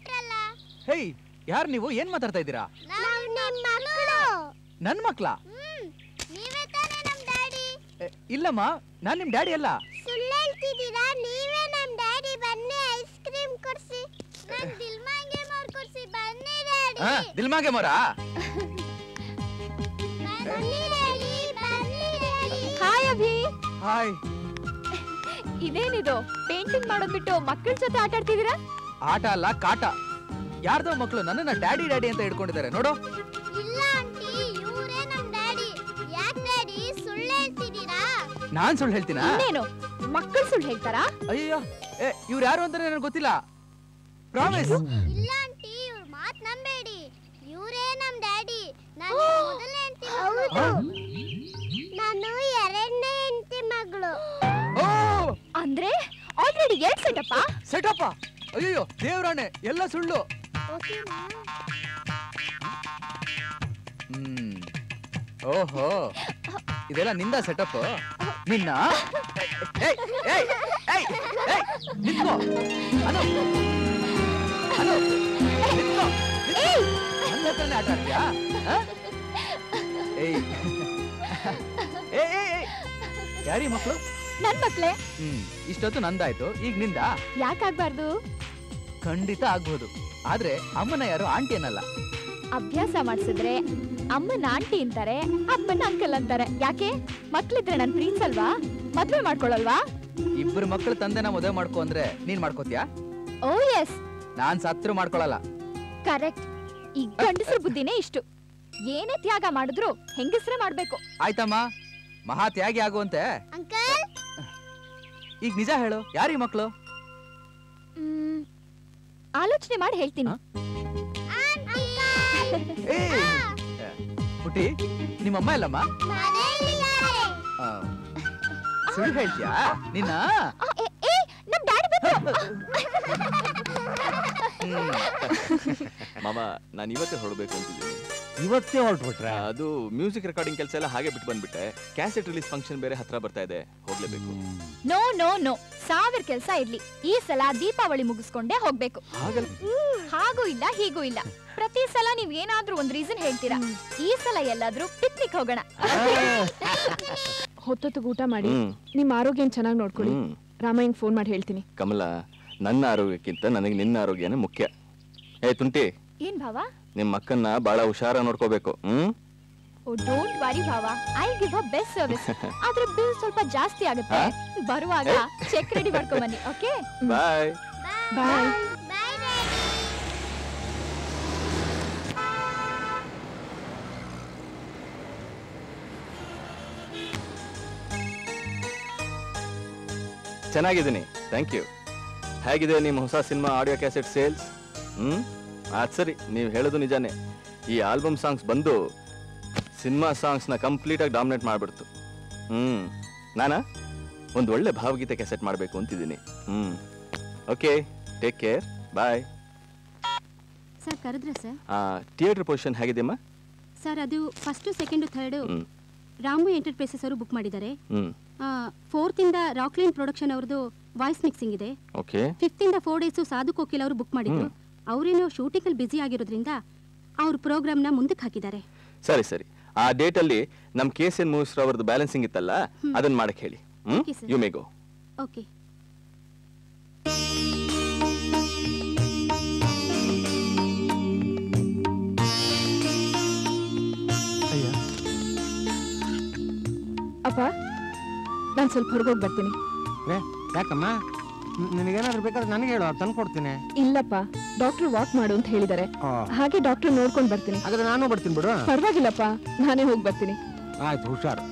ಬಿಟ್ರಲ್ಲ. ಹೇ, ಯಾರು ನೀವು? ಏನ್ ಮಾತಾಡ್ತಾ ಇದ್ದೀರಾ? ನಾವು ನಿಮ್ಮ ಮಕ್ಕಳು. ನನ್ ಮಕ್ಳಾ? ನೀವೇ ತಾನೇ ನಮ್ಮ ಡ್ಯಾಡಿ. ಇಲ್ಲಮ್ಮ, ನಾನ್ ನಿಮ್ ಡ್ಯಾಡಿ ಅಲ್ಲ. ಸುಳ್ಳು ಹೇಳ್ತಿದ್ದೀರಾ? ನೀವೇ ನಮ್ಮ ಡ್ಯಾಡಿ. ಬನ್ನಿ ಐಸ್ ಕ್ರೀಮ್ ಕೊಡ್ಸಿ. ನನ್ ದಿಲ್ಮಾಂಗೆ ಮೋರ್ ಕೊಡ್ಸಿ. ಬನ್ನಿ ಡ್ಯಾಡಿ. ದಿಲ್ಮಾಂಗೆ ಮೋರಾ? ಬನ್ನಿ ಡ್ಯಾಡಿ, ಬನ್ನಿ ಡ್ಯಾಡಿ. ಹಾಯ್ ಅಭಿ. ಹಾಯ್. ಇದೇನಿದು ಪೇಂಟಿಂಗ್ ಮಾಡೋದ್ ಬಿಟ್ಟು ಮಕ್ಕಳ ಜೊತೆ ಆಟ ಆಡ್ತಿದ್ದೀರಾ? ಆಟ ಅಲ್ಲ, ಕಾಟ. ಯಾರ್ದೋ ಮಕ್ಕಳು ನನ್ನನ್ನ ಡ್ಯಾಡಿ ಡ್ಯಾಡಿ ಅಂತ ಹಿಡ್ಕೊಂಡಿದ್ದಾರೆ ನೋಡು. ಇಲ್ಲ ಆಂಟಿ, ಇವರೇ ನಮ್ಮ ಡ್ಯಾಡಿ. ಯಾಕೆ ಡ್ಯಾಡಿ ಸುಳ್ಳು ಹೇಳ್ತಿದ್ದೀರಾ? ನಾನ್ ಸುಳ್ಳು ಹೇಳ್ತೀನಾ? ಇನ್ನೇನು ಮಕ್ಕಳು ಸುಳ್ಳು ಹೇಳ್ತಾರಾ? ಅಯ್ಯೋ, ಇವ್ರು ಯಾರು ಅಂತ ನನಗೆ ಗೊತ್ತಿಲ್ಲ. ಪ್ರಾಮಿಸ್. ಇಲ್ಲ ಆಂಟಿ, ಇವ್ರ ಮಾತ್ ನಂಬೇಡಿ. ಇವರೇ ನಮ್ಮ ಡ್ಯಾಡಿ. ನಾನು ಮೊದಲನೇ ಹೆಂಡತಿ ಮಗಳು. ನಾನು ಎರಡನೇ ಹೆಂಡತಿ ಮಗಳು. ಅಂದ್ರೆ ಆಲ್ರೆಡಿ 2 ಸೆಟಪ್ಪ. ಸೆಟಪ್ಪ? ಅಯ್ಯೋ ದೇವ್ರಾಣೆ, ಎಲ್ಲ ಸುಳ್ಳು. ಓಹೋ, ಇದೆಲ್ಲ ನಿಂದ ಸೆಟಪ್? ನಿನ್ನ ನಿಂತ್ಕೋ. ಅನು, ಅನು, ನಿಂತ್ಕೋ. ನನ್ನ ಹತ್ರನೇ ಆಟ ಆಡ್ತೀಯಾ? ಯಾರೀ ಮಕ್ಕಳು? ನನ್ ಮಕ್ಳೇ. ಇಷ್ಟೊತ್ತು ನಂದಾಯ್ತು, ಈಗ ನಿಂದ. ಯಾಕಾಗ್ಬಾರ್ದು? ಖಂಡಿತ ಆಗ್ಬಹುದು. ಆದ್ರೆ ಅಮ್ಮನ ಯಾರು ಆಂಟಿ ಅನ್ನಲ್ಲ. ಅಭ್ಯಾಸ ಮಾಡ್ಸಿದ್ರೆ ಅಮ್ಮನ ಆಂಟಿ ಅಂತಾರೆ, ಅಪ್ಪನ ಅಂಕಲ್ ಅಂತಾರೆ. ಯಾಕೆ? ಮಕ್ಳಿದ್ರೆ ನನ್ ಪ್ರೀತಿಸಲ್ವಾ? ಮದ್ವೆ ಮಾಡ್ಕೊಳಲ್ವಾ? ಇಬ್ಬರು ಮಕ್ಕಳು ತಂದೆನ ಮದುವೆ ಮಾಡ್ಕೊ ಅಂದ್ರೆ ನೀನ್ ಮಾಡ್ಕೋತೀಯಾ? ಓ ಎಸ್. ನಾನ್ ಸತ್ರು ಮಾಡ್ಕೊಳಲ್ಲ. ಕರೆಕ್ಟ್. ಈ ಗಂಡಸ್ರ ಬುದ್ಧಿನೇ ಇಷ್ಟು. ಏನೇ ತ್ಯಾಗ ಮಾಡಿದ್ರು ಹೆಂಗಸ್ರೇ ಮಾಡ್ಬೇಕು. ಆಯ್ತಮ್ಮ, ಮಹಾ ತ್ಯಾಗಿ ಆಗುವಂತೆ. ಅಂಕಲ್, ಈಗ ನಿಜ ಹೇಳು, ಯಾರೀ ಮಕ್ಕಳು? ಆಲೋಚನೆ ಮಾಡಿ ಹೇಳ್ತೀನಿ. ಪುಟಿ, ನಿಮ್ಮಮ್ಮ ಎಲ್ಲಮ್ಮ? ಸುಳ್ಳು ಹೇಳ್ತೀಯಾ ನಿನ್ನ? ನಮ್ ಡ್ಯಾಡಿ ಮಾಮ, ನಾನು ಇವತ್ತೇ ಹೊರಡ್ಬೇಕು ಅಂತಿದ್ದೀನಿ. ಇವತ್ತೇ ಹೊರಟ್ಬಿಟ್ರೆ? ಅದು ಮ್ಯೂಸಿಕ್ ರೆಕಾರ್ಡಿಂಗ್ ಕೆಲಸ ಎಲ್ಲ ಹಾಗೆ ಬಿಟ್ಟು ಬಂದ್ಬಿಟ್ಟೆ. ಕ್ಯಾಸೆಟ್ ರಿಲೀಸ್ ಫಂಕ್ಷನ್ ಬೇರೆ ಹತ್ರ ಬರ್ತಾ ಇದೆ, ಹೋಗ್ಲೇಬೇಕು. ನೋ ನೋ ನೋ, 1000 ಕೆಲಸ ಇರ್ಲಿ, ಈ ಸಲ ದೀಪಾವಳಿ ಮುಗಿಸ್ಕೊಂಡೇ ಹೋಗ್ಬೇಕು. ಹಾಗೂ ಇಲ್ಲ ಹೀಗೂ ಇಲ್ಲ, ಪ್ರತಿ ಸಲ ನೀವ್ ಏನಾದ್ರೂ ಒಂದ್ ರೀಸನ್ ಹೇಳ್ತೀರಾ. ಈ ಸಲ ಎಲ್ಲಾದ್ರೂ ಪಿಕ್ನಿಕ್ ಹೋಗೋಣ. ಹೊತ್ತೊತ್ತು ಊಟ ಮಾಡಿ ನಿಮ್ ಆರೋಗ್ಯ ಚೆನ್ನಾಗಿ ನೋಡ್ಕೊಳ್ಳಿ. ರಾಮಯ್ಯಂಗ್ ಫೋನ್ ಮಾಡಿ ಹೇಳ್ತೀನಿ. ಕಮಲ, ನನ್ನ ಆರೋಗ್ಯಕ್ಕಿಂತ ನನಗೆ ನಿನ್ನ ಆರೋಗ್ಯನೇ ಮುಖ್ಯ. ತುಂಟಿ, ಏನ್ ಭಾವ? ನಿಮ್ ಅಕ್ಕನ್ನ ಬಹಳ ಹುಷಾರ ನೋಡ್ಕೋಬೇಕು. ಓ ಡೋಂಟ್ ವರಿ ಭಾವ, I give a best service. ಆದ್ರೆ ಬಿಲ್ ಸ್ವಲ್ಪ ಜಾಸ್ತಿ ಆಗುತ್ತೆ. ಬರುವಾಗ ಚೆಕ್ ರೆಡಿ ಮಾಡ್ಕೊಂಡ್ ಬನ್ನಿ. ಓಕೆ, ಬಾಯ್ ಬಾಯ್. ಚೆನ್ನಾಗಿದ್ದೀನಿ, ಥ್ಯಾಂಕ್ ಯು. ಹೇಗಿದೆ ನಿಮ್ಮ ಹೊಸ ಸಿನಿಮಾ ಆಡಿಯೋ ಕ್ಯಾಸೆಟ್ ಸೇಲ್ಸ್? ಅದು ಸರಿ, ನೀವು ಹೇಳೋದು ನಿಜಾನೇ. ಈ ಆಲ್ಬಮ್ ಸಾಂಗ್ಸ್ ಬಂದು ಸಿನಿಮಾ ಸಾಂಗ್ಸ್ನ ಕಂಪ್ಲೀಟಾಗಿ ಡಾಮಿನೇಟ್ ಮಾಡಿಬಿಡ್ತು. ನಾನಾ ಒಂದು ಒಳ್ಳೆ ಭಾವಗೀತೆ ಕ್ಯಾಸೆಟ್ ಮಾಡಬೇಕು ಅಂತಿದ್ದೀನಿ. Okay, take care, bye. Sir ಕರೆದ್ರೆ ಸರ್? ಥಿಯೇಟರ್ ಪೊಸಿಷನ್ ಹೇಗಿದೆಯಮ್ಮ? ಸರ್ ಅದು first second third Ramu enterprises ಅವರು ಬುಕ್ ಮಾಡಿದ್ದಾರೆ. 4th ಇಂದ ರಾಕ್ಲೈನ್ ಪ್ರೊಡಕ್ಷನ್ ಅವ್ರದ್ದು ವಾಯ್ಸ್ ಮಿಕ್ಸಿಂಗ್ ಇದೆ. ಓಕೆ. 5th ಇಂದ 4 ಡೇಸು ಸಾಧು ಕೋಕಿಲ್ ಅವರು ಬುಕ್ ಮಾಡಿದ್ರು. ಅವರೇನೋ ಶೂಟಿಂಗ್ ಅಲ್ಲಿ ಬಿಸಿ ಆಗಿರೋದ್ರಿಂದ ಅವ್ರ ಪ್ರೋಗ್ರಾಮ್ ನ ಮುಂದಕ್ಕೆ ಹಾಕಿದ್ದಾರೆ. ಸರಿ ಸರಿ, ಆ ಡೇಟ್ ಅಲ್ಲಿ ನಮ್ KCN ಮೂವೀಸ್ ಅವರದ್ದು ಬ್ಯಾಲೆನ್ಸಿಂಗ್ ಇತ್ತಲ್ಲ, ಅದನ್ನ ಮಾಡಕ್ಕೆ ಹೇಳಿ. You may go. ಓಕೆ. ಅಪ್ಪ, ನಾನು ಸ್ವಲ್ಪ ಹೊರಗೋಗಿ ಬರ್ತೀನಿ. ಯಾಕಮ್ಮ? ನಿನಗೇನಾದ್ರೂ ಬೇಕಾದ್ರೆ ನನಗೆ ಹೇಳು, ತಂದು ಕೊಡ್ತೀನಿ. ಇಲ್ಲಪ್ಪ, ಡಾಕ್ಟರ್ ವಾಕ್ ಮಾಡು ಅಂತ ಹೇಳಿದ್ದಾರೆ. ಹಾಗೆ ಡಾಕ್ಟರ್ ನೋಡ್ಕೊಂಡು ಬರ್ತೀನಿ. ಹಾಗಾದ್ರೆ ನಾನು ಬರ್ತೀನಿ ಬಿಡು. ಪರವಾಗಿಲ್ಲಪ್ಪ, ನಾನೇ ಹೋಗಿ ಬರ್ತೀನಿ. ಆಯ್ತು, ಹುಷಾರು.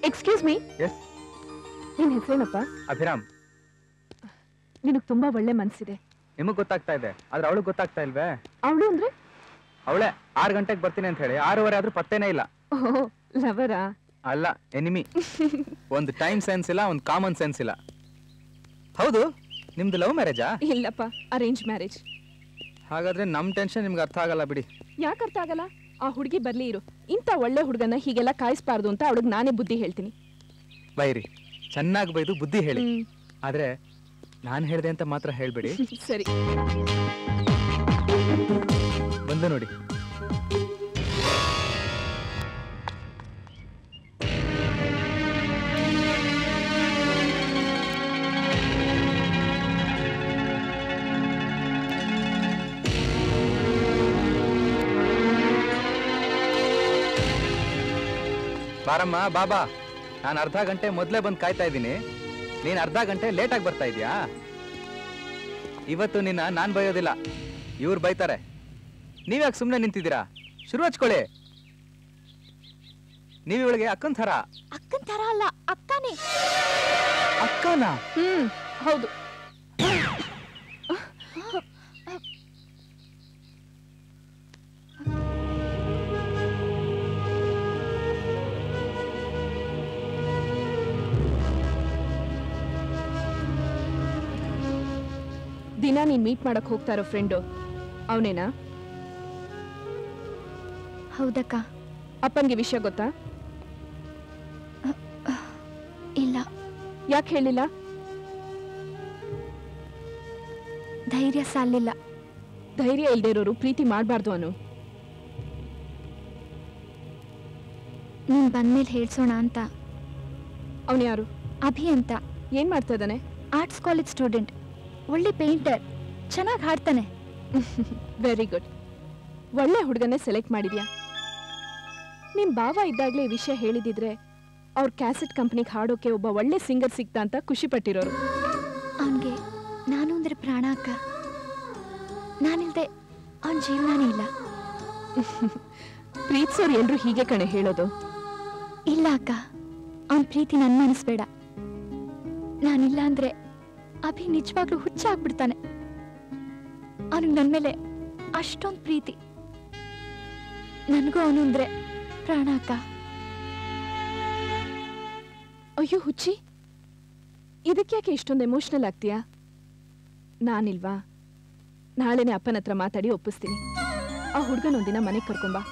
Excuse me. Yes. ನಿನ್ನ ಹೆಸರೇನಪ್ಪ? ಅಭಿರಾಮ್. ನಿನಗ್ ತುಂಬಾ ಒಳ್ಳೆ ಮನ್ಸಿದೆ. ನಿಮಗ್ ಗೊತ್ತಾಗ್ತಾ ಇದೆ, ಆದ್ರೆ ಅವಳು ಗೊತ್ತಾಗ್ತಾ ಇಲ್ವೇ? ಅವಳು ಅಂದ್ರೆ ಅವಳೆ 6 ಗಂಟೆಗೆ ಬರ್ತೀನಿ ಅಂತ ಹೇಳಿ 6:15 ಆದ್ರೂ ಪತ್ತೇನೇ ಇಲ್ಲ. ಓಹ್ ಲವರಾ? ಅಲ್ಲ, ಎನಿಮಿ. ಒಂದು ಟೈಮ್ ಸೆನ್ಸ್ ಇಲ್ಲ, ಒಂದು ಕಾಮನ್ ಸೆನ್ಸ್ ಇಲ್ಲ. ಹೌದು, ನಿಮ್ದು ಲವ್ ಮ್ಯಾರೇಜಾ? ಇಲ್ಲಪ್ಪ, ಅರೇಂಜ್ ಮ್ಯಾರೇಜ್. ಹಾಗಾದ್ರೆ ನಮ್ ಟೆನ್ಷನ್ ನಿಮ್ಗೆ ಅರ್ಥ ಆಗಲ್ಲ ಬಿಡಿ. ಯಾಕೆ ಅರ್ಥ ಆಗಲ್ಲ? ಆ ಹುಡುಗಿ ಬರ್ಲಿ ಇರು. ಇಂಥ ಒಳ್ಳೆ ಹುಡುಗನ ಹೀಗೆಲ್ಲ ಕಾಯಿಸ್ಬಾರ್ದು ಅಂತ ಅವಳಿಗೆ ನಾನೇ ಬುದ್ಧಿ ಹೇಳ್ತೀನಿ. ಬೈರಿ, ಚೆನ್ನಾಗಿ ಬೈದು ಬುದ್ಧಿ ಹೇಳಿ. ಆದ್ರೆ ನಾನು ಹೇಳ್ದೆ ಅಂತ ಮಾತ್ರ ಹೇಳ್ಬೇಡಿ. ಸರಿ, ಬಂದು ನೋಡಿ. ಬಾರಮ್ಮ, ಬಾಬಾ. ನಾನು ಅರ್ಧ ಗಂಟೆ ಮೊದಲೇ ಬಂದು ಕಾಯ್ತಾ ಇದ್ದೀನಿ. ನೀನ್ ಅರ್ಧ ಗಂಟೆ ಲೇಟಾಗಿ ಬರ್ತಾ ಇದೀಯಾ? ಇವತ್ತು ನಿನ್ನ ನಾನ್ ಬೈಯೋದಿಲ್ಲ, ಇವ್ರು ಬೈತಾರೆ. ನೀವ್ಯಾಕೆ ಸುಮ್ಮನೆ ನಿಂತಿದ್ದೀರಾ? ಶುರು ಹಚ್ಕೊಳ್ಳಿ. ನೀವಿವಳಿಗೆ ಅಕ್ಕನ್ ಥರ. ಅಕ್ಕನ್ ತರ ಅಲ್ಲ, ಅಕ್ಕನೇ. ಅಕ್ಕನ? ಹೌದು. ದಿನ ನೀನ್ ಮೀಟ್ ಮಾಡಕ್ ಹೋಗ್ತಾ ಇರೋ ಫ್ರೆಂಡು ಅವನೇನಾ? ಹೌದಕ್ಕ. ಅಪ್ಪನ್ಗೆ ವಿಷಯ ಗೊತ್ತಾ? ಇಲ್ಲ. ಯಾಕೆ ಹೇಳಿಲ್ಲ? ಧೈರ್ಯ ಸಾಲಿಲ್ಲ. ಧೈರ್ಯ ಇಲ್ದೇ ಇರೋರು ಪ್ರೀತಿ ಮಾಡಬಾರ್ದು ಅನು. ನೀನ್ ಬಂದ್ಮೇಲೆ ಹೇಳ್ಸೋಣ ಅಂತ. ಅವನು ಯಾರು? ಅಭಿ ಅಂತ. ಏನ್ ಮಾಡ್ತಾ ಇದ್ದಾನೆ? Arts college student. ಒಳ್ಳೆ ಪೇಂಟರ್, ಚೆನ್ನಾಗಿ ಹಾಡ್ತಾನೆ. Very good. ಒಳ್ಳೆ ಹುಡುಗನೇ ಸೆಲೆಕ್ಟ್ ಮಾಡಿದ್ಯಾ. ನಿಮ್ ಭಾವ ಇದ್ದಾಗ್ಲೇ ಈ ವಿಷಯ ಹೇಳಿದಿದ್ರೆ ಅವ್ರ ಕ್ಯಾಸೆಟ್ ಕಂಪನಿಗೆ ಹಾಡೋಕೆ ಒಬ್ಬ ಒಳ್ಳೆ ಸಿಂಗರ್ ಸಿಗ್ತಾ ಅಂತ ಖುಷಿ ಪಟ್ಟಿರೋರು. ಅವನ್ಗೆ ನಾನು ಅಂದ್ರೆ ಪ್ರಾಣ ಅಕ್ಕ. ನಾನಿಲ್ದೆ ಅವನ ಜೀವನಾನೇ ಇಲ್ಲ. ಪ್ರೀತಿಸೋರು ಎಲ್ರು ಹೀಗೆ ಕಣೆ ಹೇಳೋದು. ಇಲ್ಲ ಅಕ್ಕ, ಅವನ್ ಪ್ರೀತಿ ನನ್ ಮನಸ್ಬೇಡ. ನಾನಿಲ್ಲ ಅಂದ್ರೆ ಅಭಿ ನಿಜವಾಗ್ಲೂ ಹುಚ್ಚಾಗ್ಬಿಡ್ತಾನೆ. ಅವನಿಗೆ ನನ್ ಮೇಲೆ ಅಷ್ಟೊಂದು ಪ್ರೀತಿ. ನನ್ಗೂ ಅವನು ಅಂದ್ರೆ ಪ್ರಾಣ ಅಕ್ಕ. ಅಯ್ಯೋ ಹುಚ್ಚಿ, ಇದಕ್ಯಾಕೆ ಇಷ್ಟೊಂದು ಎಮೋಷನಲ್ ಆಗ್ತೀಯಾ? ನಾನಿಲ್ವಾ? ನಾಳೆನೆ ಅಪ್ಪನ ಹತ್ರ ಮಾತಾಡಿ ಒಪ್ಪಿಸ್ತೀನಿ. ಆ ಹುಡುಗನೊಂದಿನ ಮನೆಗೆ ಕರ್ಕೊಂಬಾ.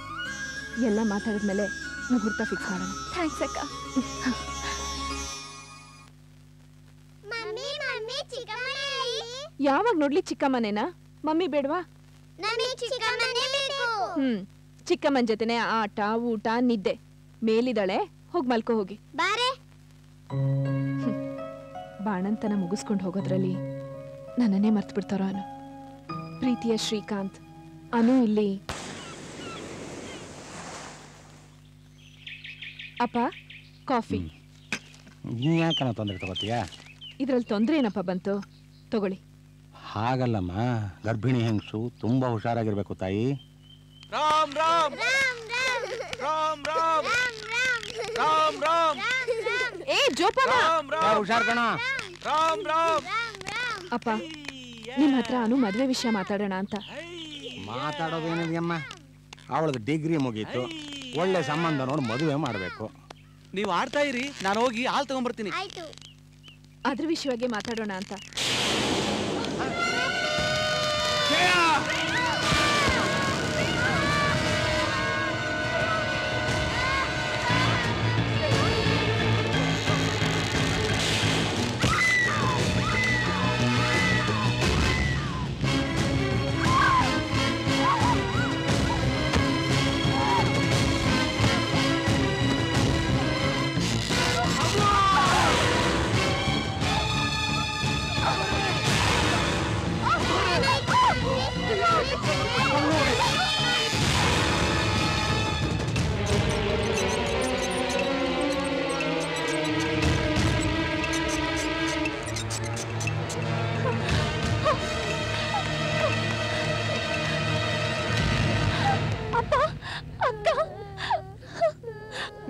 ಎಲ್ಲ ಮಾತಾಡಿದ್ಮೇಲೆ ಮುಹೂರ್ತ ಫಿಕ್ಸ್ ಮಾಡೋಣ. ಥ್ಯಾಂಕ್ಸ್ ಅಕ್ಕ. ಯಾವಾಗ ನೋಡ್ಲಿ ಚಿಕ್ಕಮ್ಮನೇನಾ? ಮಮ್ಮಿ ಬೇಡವಾ? ಚಿಕ್ಕಮ್ಮನ ಜೊತೆನೆ ಆಟ, ಊಟ, ನಿದ್ದೆ. ಮೇಲಿದಾಳೆ, ಹೋಗ್ ಮಲ್ಕೋ ಹೋಗಿ. ಬಾಣಂತನ ಮುಗಿಸ್ಕೊಂಡು ಹೋಗೋದ್ರಲ್ಲಿ ನನ್ನನ್ನೇ ಮರ್ತು ಬಿಡ್ತಾರೋ ಅನು. ಪ್ರೀತಿಯ ಶ್ರೀಕಾಂತ್. ಅನು ಇಲ್ಲಿ. ಅಪ್ಪ, ಕಾಫಿ. ಯಾಕನ ತೊಂದರೆ ತಗೋತೀಯಾ? ಇದ್ರಲ್ಲಿ ತೊಂದ್ರೆ ಏನಪ್ಪ ಬಂತು? ತಗೊಳ್ಳಿ. ಹಾಗಲ್ಲಮ್ಮ, ಗರ್ಭಿಣಿ ಹೆಂಗಸು ತುಂಬಾ ಹುಷಾರಾಗಿರ್ಬೇಕು ತಾಯಿ. ರಾಮ್ ರಾಮ್ ರಾಮ್ ರಾಮ್ ರಾಮ್ ರಾಮ್. ಏ ಜೋಪಾನ, ಹುಷಾರ್ ಕಣ. ರಾಮ್ ರಾಮ್. ಅಪ್ಪ, ನಿಮ್ ಹತ್ರ ಅನು ಮದ್ವೆ ವಿಷಯ ಮಾತಾಡೋಣ ಅಂತ. ಮಾತಾಡೋದೇನಿದೆಯಮ್ಮ, ಅವಳದು ಡಿಗ್ರಿ ಮುಗೀತು, ಒಳ್ಳೆ ಸಂಬಂಧ ನೋಡಿ ಮದುವೆ ಮಾಡಬೇಕು. ನೀವು ಆಡ್ತಾ ಇರಿ, ನಾನು ಹೋಗಿ ಹಾಲು ತಗೊಂಡ್ಬರ್ತೀನಿ. ಅದ್ರ ವಿಷಯವಾಗಿ ಮಾತಾಡೋಣ ಅಂತ.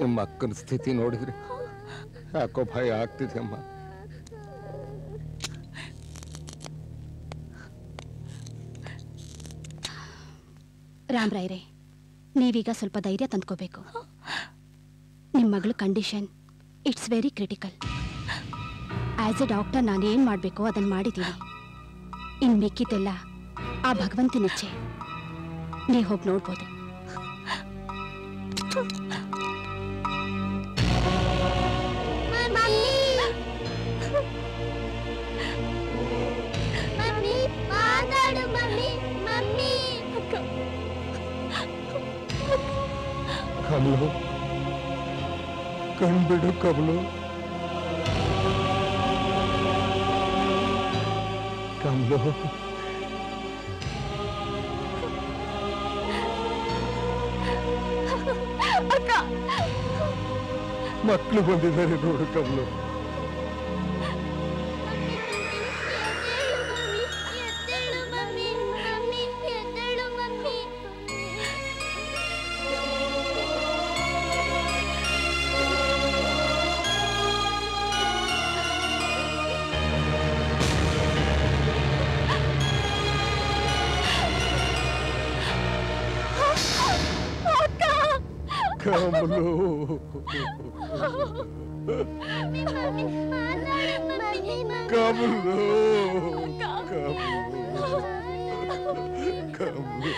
ನಿಮ್ಮ ಅಕ್ಕನ ಸ್ಥಿತಿ ನೋಡಿದ್ರೆ ಯಾಕೋ ಭಯ ಆಗ್ತಿದೆ ಅಮ್ಮ. ರಾಮ್ರಾಯ್ರೆ, ನೀವೀಗ ಸ್ವಲ್ಪ ಧೈರ್ಯ ತಂದ್ಕೋಬೇಕು. ನಿಮ್ಮ ಮಗಳ condition it's very critical. As A doctor ನಾನೇನು ಮಾಡಬೇಕೋ ಅದನ್ನು ಮಾಡಿದ್ದೀನಿ. ಇನ್ನು ಮಿಕ್ಕಿದ್ದೆಲ್ಲ ಆ ಭಗವಂತನ ಇಚ್ಛೆ. ನೀವು ಹೋಗಿ ನೋಡ್ಬೋದು. ಕಮಲು, ಕಣ್ಬಿಡು ಕಮಲು. ಕಮಲು, ಮಕ್ಕಳು ಬಂದಿದ್ದಾರೆ ನೋಡು ಕಮಲು. ಕಮಲು, ಕಮಲು, ಕಮಲು.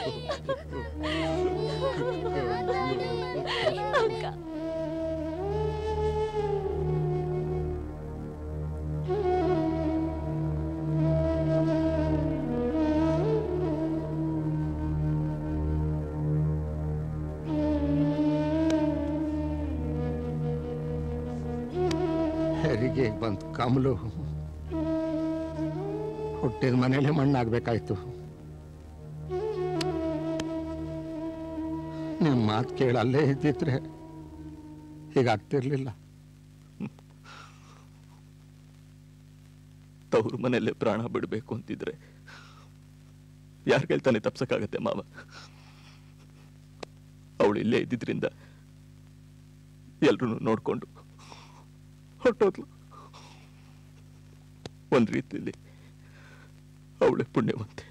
ಹೆರಿಗೆ ಬಂತು ಕಮಲು. ಹುಟ್ಟಿದ ಮನೇಲೆ ಮಣ್ಣಾಗ್ಬೇಕಾಯ್ತು. ನಿಮ್ಮ ಮಾತು ಕೇಳಿ ಅಲ್ಲೇ ಇದ್ದಿದ್ರೆ ಹೀಗಾಗ್ತಿರ್ಲಿಲ್ಲ. ತವ್ರ ಮನೆಯಲ್ಲೇ ಪ್ರಾಣ ಬಿಡಬೇಕು ಅಂತಿದ್ರೆ ಯಾರು ಕೇಳ್ತಾನೆ ತಪ್ಸಕ್ಕಾಗತ್ತೆ ಮಾವ. ಅವಳು ಇಲ್ಲೇ ಇದ್ದಿದ್ರಿಂದ ಎಲ್ರೂ ನೋಡ್ಕೊಂಡು ಹೊರಟೋದ್ಲು. ಒಂದ್ ರೀತಿಯಲ್ಲಿ ಅವಳೆ ಪುಣ್ಯವಂತೆ.